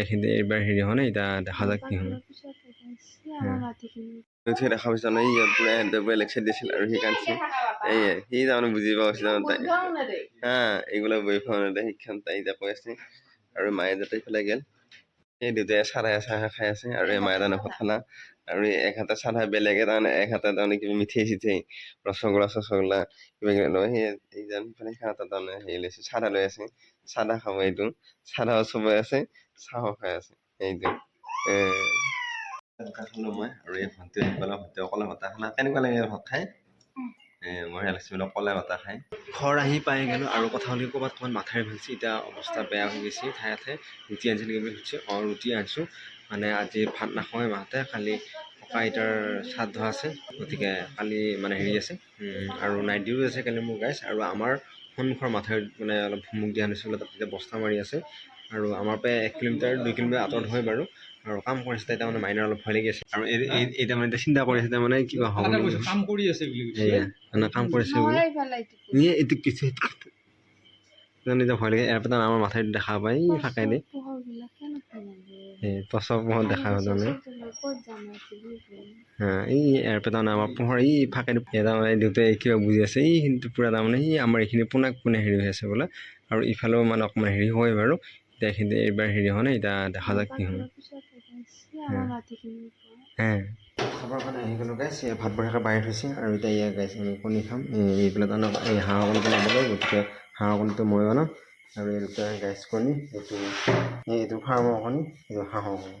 কিন্তু এইবাৰ হেৰি হোৱা নাই, এতিয়া দেখা যাক কি হয়। দেখা পাইছা নহয়, ইয়াৰ পৰা পুৰা লেকচাৰ দিছিল আৰু সি কান্দছে। সি তাৰমানে বুজি পাইছে তাই হা এইগুলা বহি খাওঁতে শিক্ষণ তাই এতিয়া কৈ আছে। আৰু মায়ে যাতে ইফালে গেল, এই দেউতাই চাহ খাই আছে আৰু মায়ে তাৰমানে ভাত খালা আৰু এক হাতে চাহ বেলেগে তাৰমানে এক হাতে তাৰমানে কিবা মিঠেই চিঠেই ৰসগোল্লা চসগোল্লা কিবা কিবি লয়। সেই এইজন ইফালে তাৰমানে হেৰি লৈছে, চাহ লৈ আছে, চাহ খাব। এইটো চাহ চবাই আছে, চাহো খাই আছে। এইটো খালো মই আৰু এই ভণ্টিয়ে অকলে ভাত খালা। কেনেকুৱা লাগে ভাত খাই? বঢ়িয়া লাগিছে বোলে অকলে ভাত খাই। ঘৰ আহি পাই গ'লো আৰু কথা হ'লে ক'ৰবাত মাথাই ভালছে। এতিয়া অৱস্থা বেয়া হৈ গৈছে। ঠাই ৰুটি আনিছিল বুলি সুধিছে। ৰুটি আনিছোঁ, মানে আজি ভাত নাখাওঁৱে মাহঁতে, খালি ককা আইতাৰ শ্ৰাদ্ধ আছে, গতিকে কালি মানে হেৰি আছে আৰু নাইট ডিউটি আছে কালি মোৰ গাইছ। আৰু আমাৰ সন্মুখৰ মাথাউৰিত মানে অলপ ভুমুক দিয়া নাছিলে, তাতে বস্তা মাৰি আছে আৰু আমাৰ পৰা 1 কিলোমিটাৰ 2 কিলোমিটাৰ আঁতৰত হয় বাৰু। আৰু কাম কৰিছে তাই, তাৰমানে মাইনাৰ অলপ ভয় লাগি আছে আৰু এই তাৰমানে চিন্তা কৰি আছে তাৰমানে কিবা হ'ব কাম কৰি আছে বুলি কাম কৰিছে বুলি এইটো কিছু এতিয়া ভয় লাগে। ইয়াৰ পৰা আমাৰ মাথাউৰিত দেখা পায় ফাঁকে দি টচৰ পোহৰত দেখা পায় তাৰমানে এই ইয়াৰ পৰা তাৰমানে আমাৰ পোহৰ এই ফাঁকে দি তাৰমানে দেউতাই কিবা বুজি আছে। এই কিন্তু পুৰা তাৰমানে এই আমাৰ এইখিনি পোনাক পোনে হেৰি হৈ আছে বোলে। আৰু ইফালেও মানে অকণমান হেৰি হয় বাৰু। এতিয়া কিন্তু এইবাৰ হেৰি হোৱা নাই, এতিয়া দেখা যাক কি হয়। খাবৰ কাৰণে আহি গ'লোঁ গাইছ। ভাত বঢ়িয়াকৈ বাঢ়ি থৈছে আৰু এতিয়া ইয়াত গাইছ আমি কণী খাম। এইফালে তাৰমানে এই হাঁহ কণী বনাবলৈ, গতিকে হাঁহ কণীটো মই বনাম আৰু এই দুটা গাইছ কণী, এইটো ফাৰ্মৰ কণী, এইটো হাঁহৰ কণী।